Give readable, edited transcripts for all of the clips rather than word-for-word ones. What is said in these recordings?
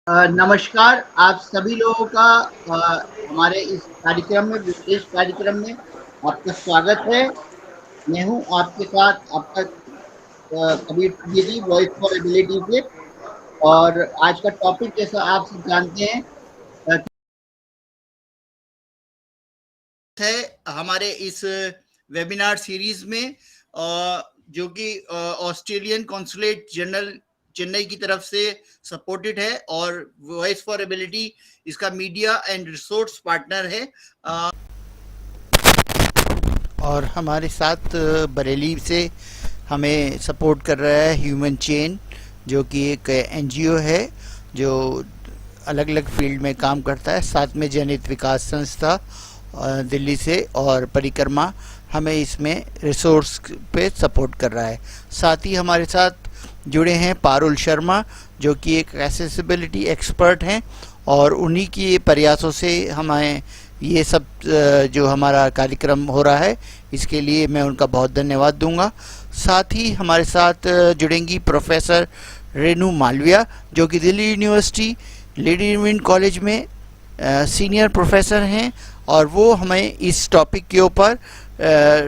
नमस्कार, आप सभी लोगों का हमारे इस कार्यक्रम में, विशेष कार्यक्रम में आपका स्वागत है। मैं हूँ आपके साथ आपका Kabir Siddiqui, voice for ability से। और आज का टॉपिक जैसा आप सब जानते हैं है हमारे इस वेबिनार सीरीज में, जो कि ऑस्ट्रेलियन कॉन्सुलेट जनरल चेन्नई की तरफ से सपोर्टेड है और वॉइस फॉर एबिलिटी इसका मीडिया एंड रिसोर्स पार्टनर है। और हमारे साथ बरेली से हमें सपोर्ट कर रहा है ह्यूमन चेन, जो कि एक एनजीओ है जो अलग अलग फील्ड में काम करता है। साथ में जनित विकास संस्था दिल्ली से और परिक्रमा हमें इसमें रिसोर्स पे सपोर्ट कर रहा है। साथ ही हमारे साथ जुड़े हैं पारुल शर्मा, जो कि एक एक्सेसिबिलिटी एक्सपर्ट हैं, और उन्हीं की प्रयासों से हमें ये सब जो हमारा कार्यक्रम हो रहा है, इसके लिए मैं उनका बहुत धन्यवाद दूंगा। साथ ही हमारे साथ जुड़ेंगी प्रोफेसर रेनू मालविया, जो कि Delhi university lady Irwin college में सीनियर प्रोफेसर हैं, और वो हमें इस टॉपिक के ऊपर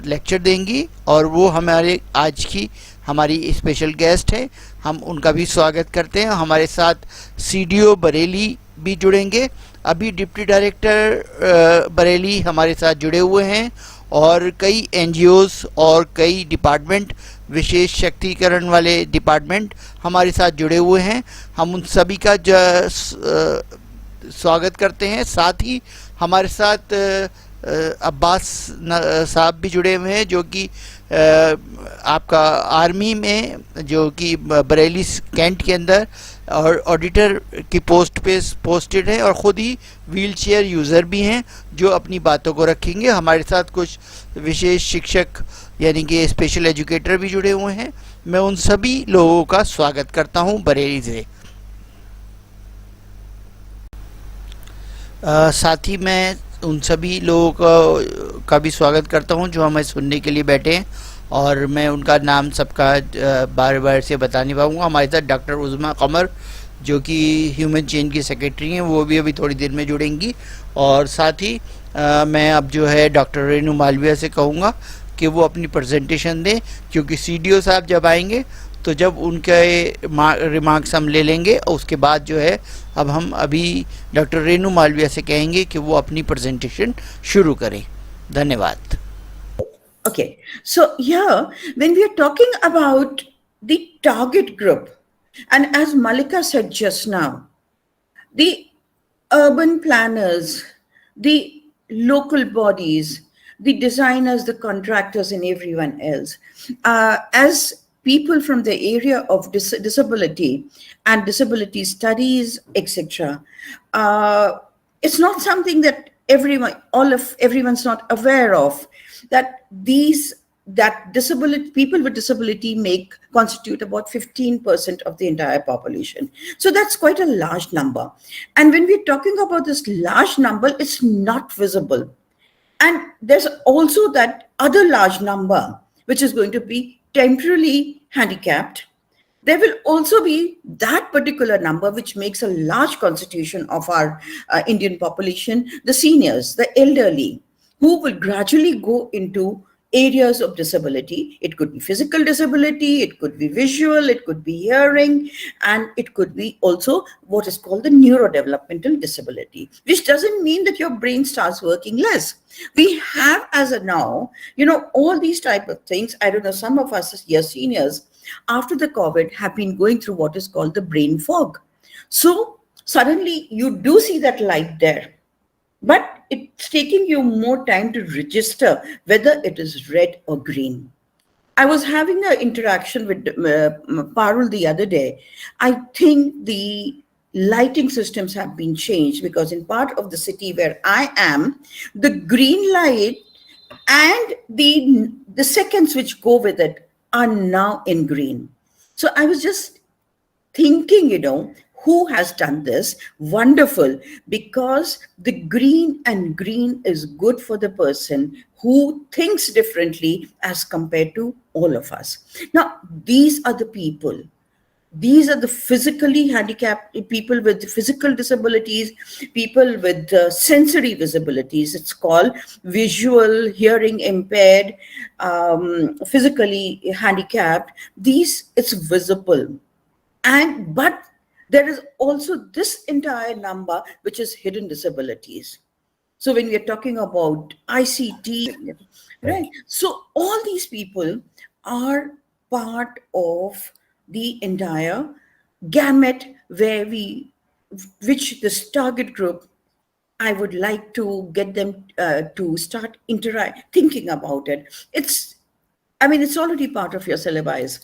लेक्चर देंगी, और वो हमारे आज की हमारी स्पेशल गेस्ट है। हम उनका भी स्वागत करते हैं। हमारे साथ सीडीओ बरेली भी जुड़ेंगे। अभी डिप्टी डायरेक्टर बरेली हमारे साथ जुड़े हुए हैं, और कई एनजीओज और कई डिपार्टमेंट, विशेष शक्तिकरण वाले डिपार्टमेंट हमारे साथ जुड़े हुए हैं। हम उन सभी का स्वागत करते हैं। साथ ही हमारे साथ अब्बास साहब भी जुड़े हुए हैं, जो कि आपका आर्मी में, जो कि बरेली कैंट के अंदर और ऑडिटर की पोस्ट पे पोस्टेड है, और ख़ुद ही व्हील चेयर यूज़र भी हैं, जो अपनी बातों को रखेंगे। हमारे साथ कुछ विशेष शिक्षक यानी कि स्पेशल एजुकेटर भी जुड़े हुए हैं। मैं उन सभी लोगों का स्वागत करता हूं बरेली से। साथ ही मैं उन सभी लोगों का भी स्वागत करता हूं जो हमें सुनने के लिए बैठे हैं, और मैं उनका नाम सबका बार बार से बता नहीं पाऊँगा। हमारे साथ डॉक्टर उज़मा कमर, जो कि ह्यूमन चेन की सेक्रेटरी हैं, वो भी अभी थोड़ी देर में जुड़ेंगी। और साथ ही मैं अब जो है डॉक्टर रेनू मालविया से कहूँगा कि वो अपनी प्रेजेंटेशन दें, क्योंकि सीडीओ साहब जब आएंगे तो जब उनके रिमार्क्स हम ले लेंगे, और उसके बाद जो है अब हम अभी डॉक्टर रेनू मालविया से कहेंगे कि वो अपनी प्रेजेंटेशन शुरू करें। धन्यवाद। Okay, so here, when we are talking about the target group, and as Malika said just now, the urban planners, the local bodies, the designers, the contractors, and everyone else, as people from the area of disability and disability studies, etc., it's not something that everyone's not aware of, that disability people with disability constitute about 15% of the entire population. So that's quite a large number. And when we're talking about this large number, it's not visible. And there's also that other large number, which is going to be temporarily handicapped. There will also be that particular number, which makes a large constitution of our Indian population, the seniors, the elderly, who will gradually go into areas of disability. It could be physical disability, it could be visual, it could be hearing, and it could be also what is called the neurodevelopmental disability, which doesn't mean that your brain starts working less. We have, as of now, all these type of things. I don't know, some of us here seniors, after the COVID, have been going through what is called the brain fog. So suddenly you do see that light there, but it's taking you more time to register whether it is red or green. I was having an interaction with Parul the other day. I think the lighting systems have been changed, because in part of the city where I am, the green light and the seconds which go with it are now in green. So I was just thinking, who has done this? Wonderful, because the green and green is good for the person who thinks differently as compared to all of us. Now, these are the people these are the physically handicapped people with physical disabilities, people with sensory disabilities. It's called visual, hearing impaired, physically handicapped. These, it's visible. And but there is also this entire number which is hidden disabilities. So when we are talking about ICT, right? So all these people are part of the entire gamut where which this target group, I would like to get them to start thinking about it. It's already part of your syllabus.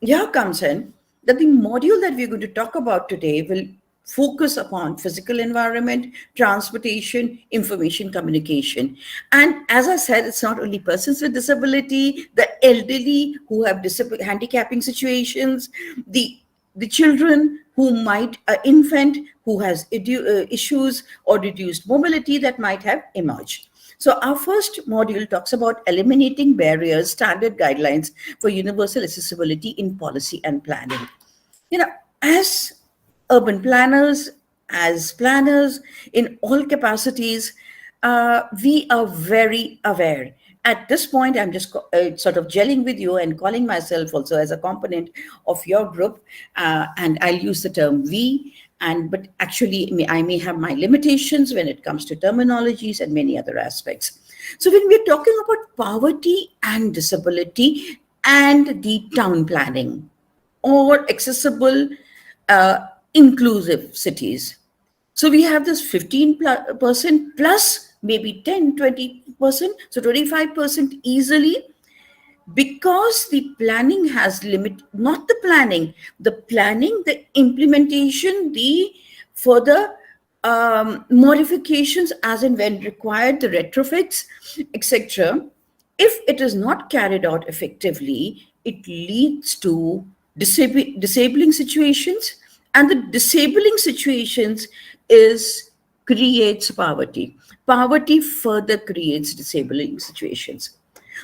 Here comes in that the module that we're going to talk about today will focus upon physical environment, transportation, information communication. And as I said, it's not only persons with disability, the elderly who have handicapping situations, the children who might, infant who has issues or reduced mobility that might have emerged. So our first module talks about eliminating barriers, standard guidelines for universal accessibility in policy and planning. You know, as urban planners, as planners in all capacities, we are very aware. At this point, I'm just sort of gelling with you and calling myself also as a component of your group, and I'll use the term we. And but actually, I may have my limitations when it comes to terminologies and many other aspects. So when we're talking about poverty and disability and the town planning, or accessible, uh, inclusive cities. So we have this 15% plus maybe 10, 20%, so 25% easily, because the planning has limit, not the planning, the implementation, the further modifications as and when required, the retrofits, etc. If it is not carried out effectively, it leads to disabling situations, and the disabling situations is creates poverty. Poverty further creates disabling situations.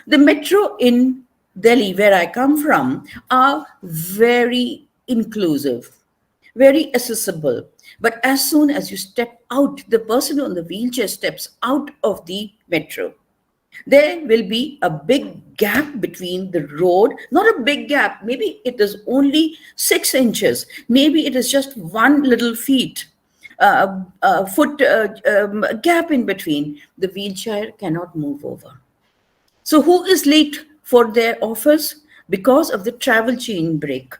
The metro in Delhi, where I come from, are very inclusive, very accessible. But as soon as you step out, the person on the wheelchair steps out of the metro, there will be a big gap between the road, not a big gap, maybe it is only 6 inches, maybe it is just one little foot gap in between. The wheelchair cannot move over. So, who is late for their office? Because of the travel chain break.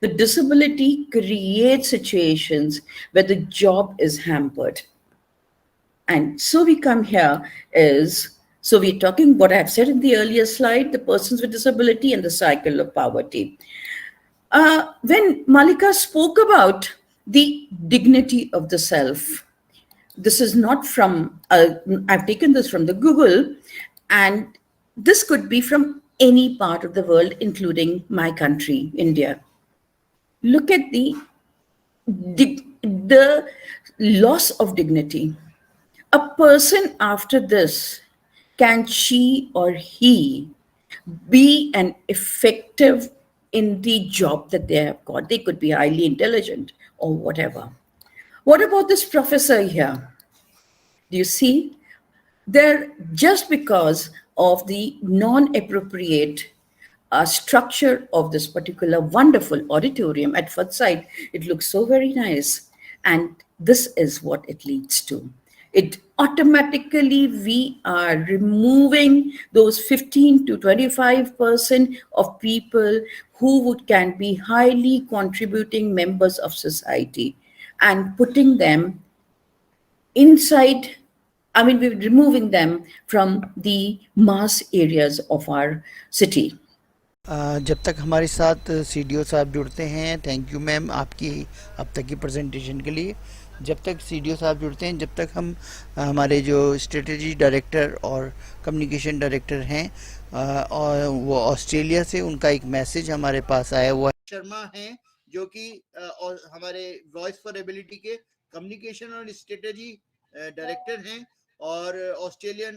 The disability creates situations where the job is hampered. And so we come here is, so we're talking what I've said in the earlier slide, the persons with disability and the cycle of poverty. When Malika spoke about the dignity of the self, this is not from, I've taken this from the Google, and this could be from any part of the world, including my country, India. Look at the loss of dignity. A person after this, can she or he be an effective in the job that they have got? They could be highly intelligent or whatever. What about this professor here? Do you see? There, just because of the non-appropriate structure of this particular wonderful auditorium, at first sight, it looks so very nice. And this is what it leads to. It automatically, we are removing those 15 to 25% of people who can be highly contributing members of society, and putting them inside. We're removing them from the mass areas of our city. जब तक हमारे साथ CDO साहब जुड़ते हैं, thank you ma'am आपकी अब तक की प्रेजेंटेशन के लिए। जब तक सीडीओ साहब जुड़ते हैं, जब तक हम हमारे जो स्ट्रेटजी डायरेक्टर और कम्युनिकेशन डायरेक्टर हैं और वो ऑस्ट्रेलिया से, उनका एक मैसेज हमारे पास आया हुआ है। शर्मा हैं जो कि हमारे वॉइस फॉर एबिलिटी के कम्युनिकेशन और स्ट्रेटजी डायरेक्टर हैं, और ऑस्ट्रेलियन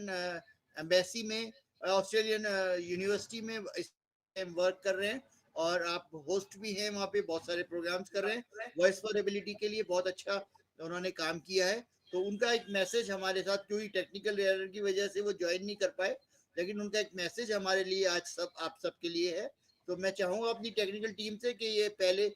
एम्बेसी में, ऑस्ट्रेलियन यूनिवर्सिटी में वर्क कर रहे हैं, और आप होस्ट भी हैं वहाँ पे, बहुत सारे प्रोग्राम्स कर रहे हैं वॉइस फॉर एबिलिटी के लिए, बहुत अच्छा उन्होंने काम किया है। तो उनका एक मैसेज हमारे साथ, कोई टेक्निकल एरर की वजह से वो ज्वाइन नहीं कर पाए, लेकिन उनका एक मैसेज हमारे लिए आज सब आप सबके लिए है। तो मैं चाहूंगा अपनी टेक्निकल टीम से कि ये पहले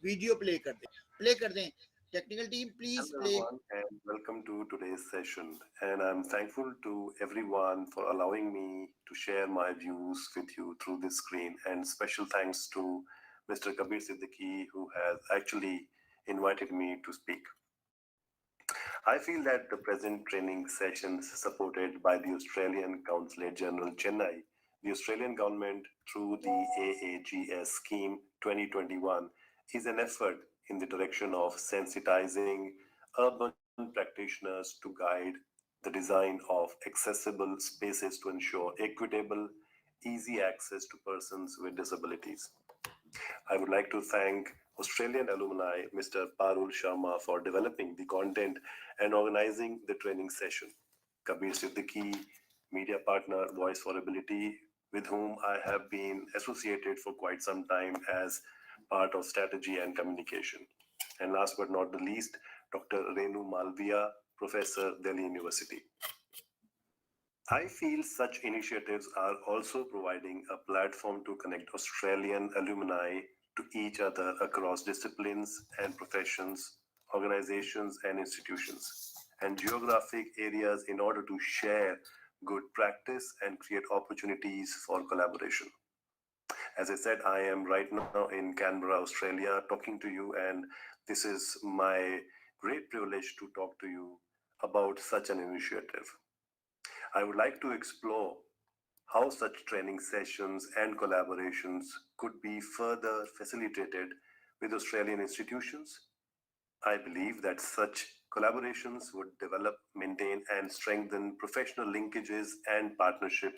वीडियो प्ले कर दें। Technical team please Hello play. everyone and welcome to today's session. And I'm thankful to everyone for allowing me to share my views with you through this screen. And special thanks to Mr. Kabir Siddiqui who has actually invited me to speak. I feel that the present training sessions supported by the Australian Consulate General Chennai, the Australian government through the AAGS scheme 2021 is an effort in the direction of sensitizing urban practitioners to guide the design of accessible spaces to ensure equitable, easy access to persons with disabilities. I would like to thank Australian alumni Mr. Parul Sharma for developing the content and organizing the training session. Kabir Siddiqui, media partner, Voice for Ability, with whom I have been associated for quite some time as part of strategy and communication. And last but not the least, Dr. Renu Malviya, Professor, Delhi University. I feel such initiatives are also providing a platform to connect Australian alumni to each other across disciplines and professions, organizations and institutions, and geographic areas in order to share good practice and create opportunities for collaboration. As I said, I am right now in Canberra, Australia, talking to you, and this is my great privilege to talk to you about such an initiative. I would like to explore how such training sessions and collaborations could be further facilitated with Australian institutions. I believe that such collaborations would develop, maintain, and strengthen professional linkages and partnerships